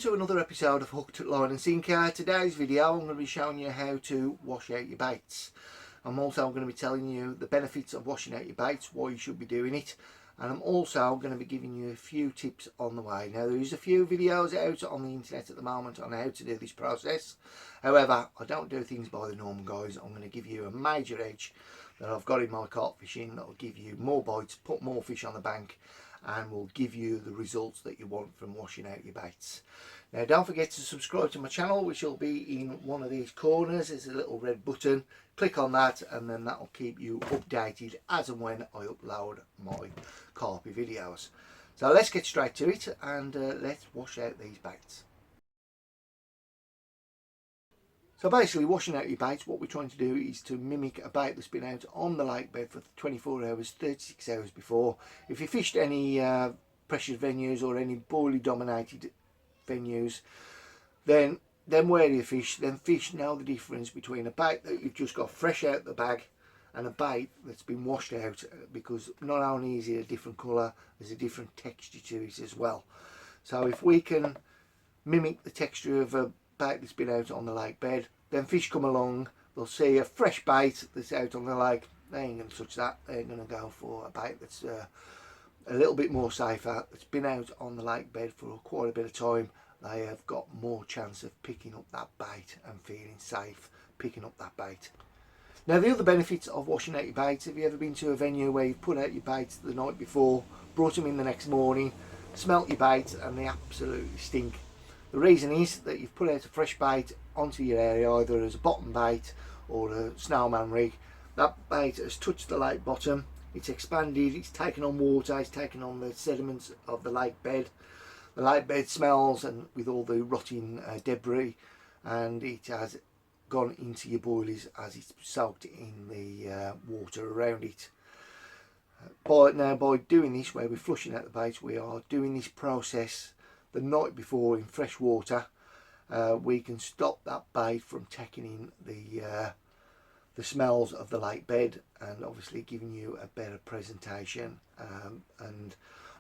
to another episode of Hooked Line and Sinker. Today's video I'm going to be showing you how to wash out your baits. I'm also going to be telling you the benefits of washing out your baits, why you should be doing it, and I'm also going to be giving you a few tips on the way. Now there's a few videos out on the internet at the moment on how to do this process. However, I don't do things by the norm, guys. I'm going to give you a major edge that I've got in my carp fishing that will give you more bites, put more fish on the bank, and will give you the results that you want from washing out your baits. Now don't forget to subscribe to my channel, which will be in one of these corners. There's a little red button. Click on that and then that will keep you updated as and when I upload my carpy videos. So let's get straight to it and let's wash out these baits. So basically, washing out your baits, what we're trying to do is to mimic a bait that's been out on the lake bed for 24 hours, 36 hours before. If you fished any pressured venues or any boilie dominated venues, then where you fish, then fish know the difference between a bait that you've just got fresh out the bag and a bait that's been washed out, because not only is it a different colour, there's a different texture to it as well. So if we can mimic the texture of a bait that's been out on the lake bed, then fish come along, they'll see a fresh bait that's out on the lake, they ain't going to touch that. They're going to go for a bait that's a little bit more safer, that's been out on the lake bed for quite a bit of time. They have got more chance of picking up that bait and feeling safe picking up that bait. Now the other benefits of washing out your baits, have you ever been to a venue where you've put out your baits the night before, brought them in the next morning, smelt your baits and they absolutely stink? The reason is that you've put out a fresh bait onto your area, either as a bottom bait or a snowman rig. That bait has touched the lake bottom, it's expanded, it's taken on water, it's taken on the sediments of the lake bed. The lake bed smells and with all the rotting debris, and it has gone into your boilies as it's soaked in the water around it. By doing this, where we're flushing out the baits, we are doing this process the night before in fresh water. We can stop that bait from taking in the smells of the lake bed and obviously giving you a better presentation. And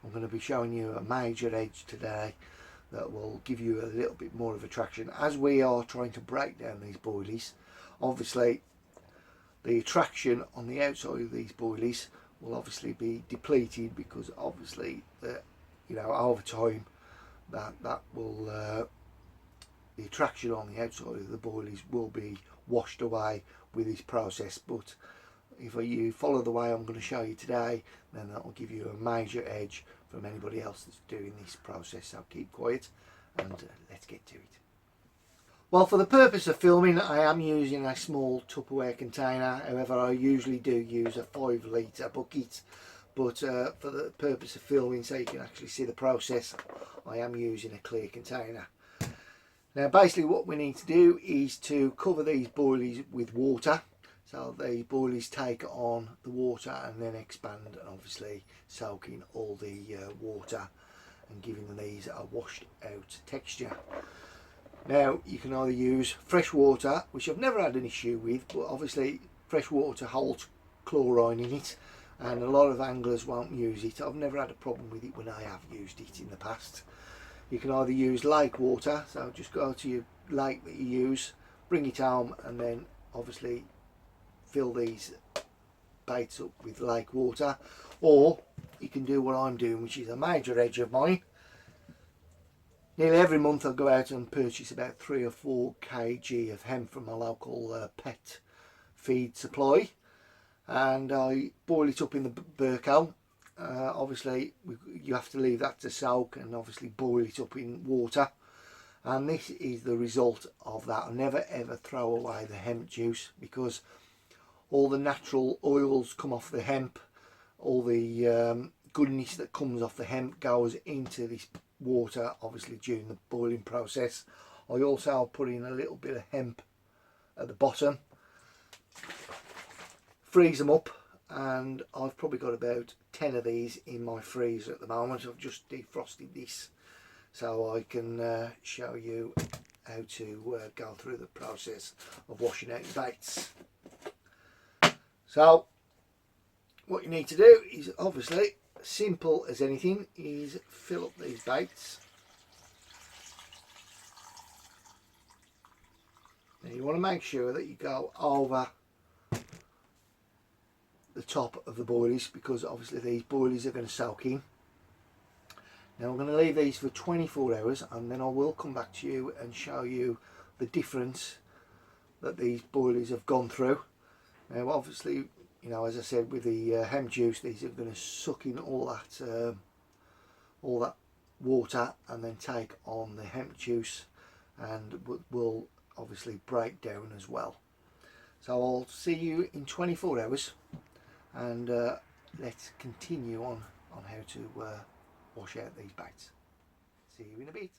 I'm going to be showing you a major edge today that will give you a little bit more of attraction as we are trying to break down these boilies. Obviously the attraction on the outside of these boilies will obviously be depleted, because obviously over time that will the attraction on the outside of the boilies will be washed away with this process. But if you follow the way I'm going to show you today, then that will give you a major edge from anybody else that's doing this process. So keep quiet and let's get to it. Well, for the purpose of filming, I am using a small Tupperware container. However, I usually do use a 5 litre bucket, but for the purpose of filming, so you can actually see the process, I am using a clear container. Now basically what we need to do is to cover these boilies with water, so the boilies take on the water and then expand and obviously soak in all the water and giving these a washed out texture. Now you can either use fresh water, which I've never had an issue with, but obviously fresh water holds chlorine in it and a lot of anglers won't use it. I've never had a problem with it when I have used it in the past. You can either use lake water, so just go to your lake that you use, bring it home and then obviously fill these baits up with lake water, or you can do what I'm doing, which is a major edge of mine. Nearly every month I go out and purchase about 3 or 4 kg of hemp from my local pet feed supply, and I boil it up in the Burko. Obviously you have to leave that to soak and obviously boil it up in water, and this is the result of that. I never ever throw away the hemp juice, because all the natural oils come off the hemp, all the goodness that comes off the hemp goes into this water obviously during the boiling process. I also put in a little bit of hemp at the bottom, freeze them up, and I've probably got about 10 of these in my freezer at the moment. I've just defrosted this so I can show you how to go through the process of washing out your baits. So what you need to do is obviously simple as anything, is fill up these baits you want to make sure that you go over the top of the boilies, because obviously these boilies are going to soak in. Now I'm going to leave these for 24 hours and then I will come back to you and show you the difference that these boilies have gone through. Now obviously, you know, as I said, with the hemp juice, these are going to suck in all that water and then take on the hemp juice, and will obviously break down as well. So I'll see you in 24 hours and let's continue on how to wash out these baits. See you in a bit.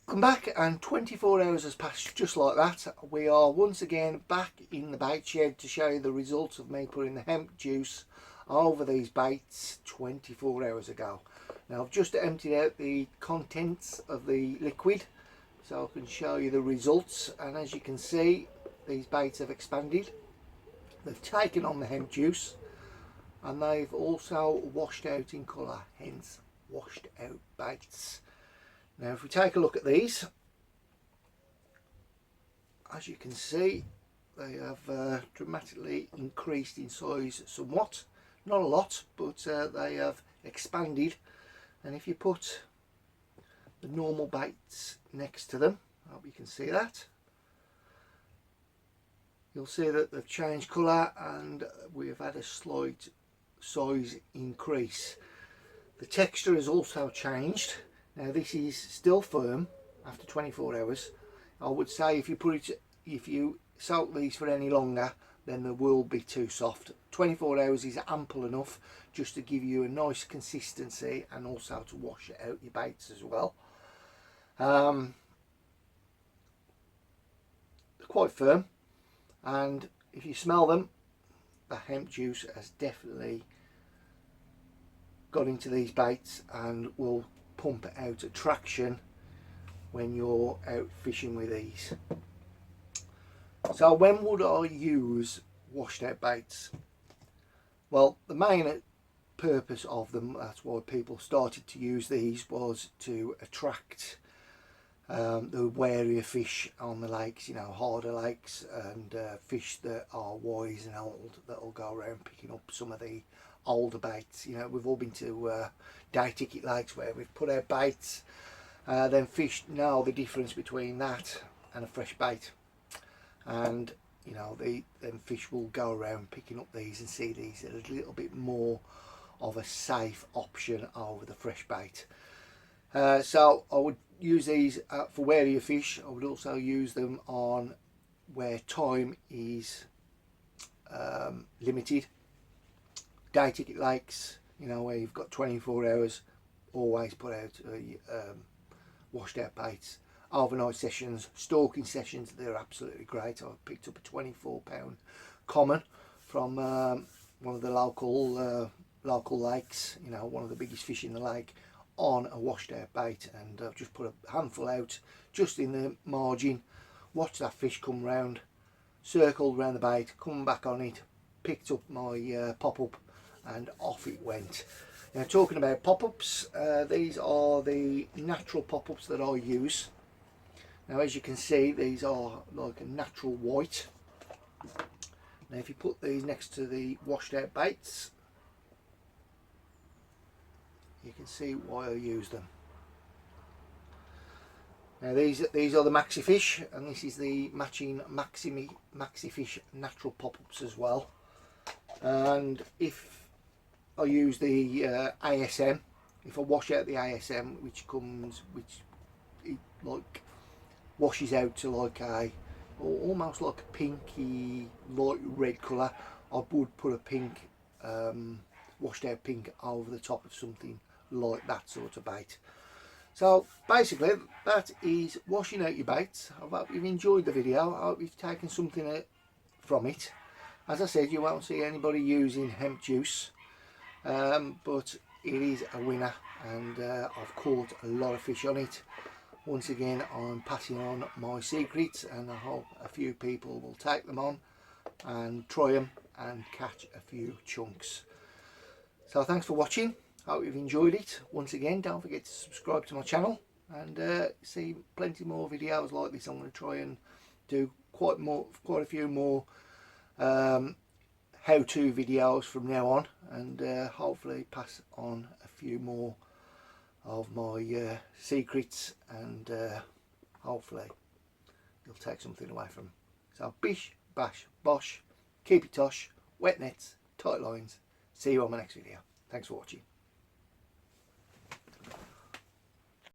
Come back and 24 hours has passed just like that. We are once again back in the bait shed to show you the results of me putting the hemp juice over these baits 24 hours ago. Now I've just emptied out the contents of the liquid so I can show you the results, and as you can see, these baits have expanded. They've taken on the hemp juice and they've also washed out in colour, hence washed out baits. Now if we take a look at these, as you can see, they have dramatically increased in size somewhat. Not a lot, but they have expanded. And if you put the normal baits next to them, I hope you can see that, you'll see that they've changed colour and we've had a slight size increase. The texture has also changed. Now this is still firm after 24 hours. I would say if you soak these for any longer, then they will be too soft. 24 hours is ample enough just to give you a nice consistency and also to wash out your baits as well. They're quite firm, and if you smell them, the hemp juice has definitely got into these baits and will pump out attraction when you're out fishing with these. So when would I use washed out baits? Well, the main purpose of them, that's why people started to use these, was to attract the warier fish on the lakes, you know, harder lakes, and fish that are wise and old that will go around picking up some of the older baits. You know, we've all been to day ticket lakes where we've put out baits, then fish know the difference between that and a fresh bait, and you know, them fish will go around picking up these and see these as a little bit more of a safe option over the fresh bait. So I would use these for warier fish. I would also use them on where time is limited. Day ticket lakes, you know, where you've got 24 hours, always put out washed out baits. Overnight sessions, stalking sessions, they're absolutely great. I picked up a £24 common from one of the local lakes, you know, one of the biggest fish in the lake, on a washed out bait, and I've just put a handful out just in the margin, watched that fish come round, circled around the bait, come back on it, picked up my pop-up and off it went. Now talking about pop-ups, these are the natural pop-ups that I use. Now as you can see, these are like a natural white. Now if you put these next to the washed out baits, you can see why I use them. Now these are the maxi fish, and this is the matching maxi fish natural pop-ups as well. And if I use the ASM, if I wash out the ASM, which it like washes out to like almost like a pinky light red colour, I would put a pink washed out pink over the top of something like that sort of bait. So basically that is washing out your baits. I hope you've enjoyed the video. I hope you've taken something from it. As I said, you won't see anybody using hemp juice, but it is a winner, and I've caught a lot of fish on it. once again I'm passing on my secrets, and I hope a few people will take them on and try them and catch a few chunks. So thanks for watching, hope you've enjoyed it. Once again, don't forget to subscribe to my channel and see plenty more videos like this. I'm going to try and do quite a few more how-to videos from now on, and hopefully pass on a few more of my secrets, and hopefully you'll take something away from. So bish, bash, bosh, keep it tosh, wet nets, tight lines. See you on my next video. Thanks for watching.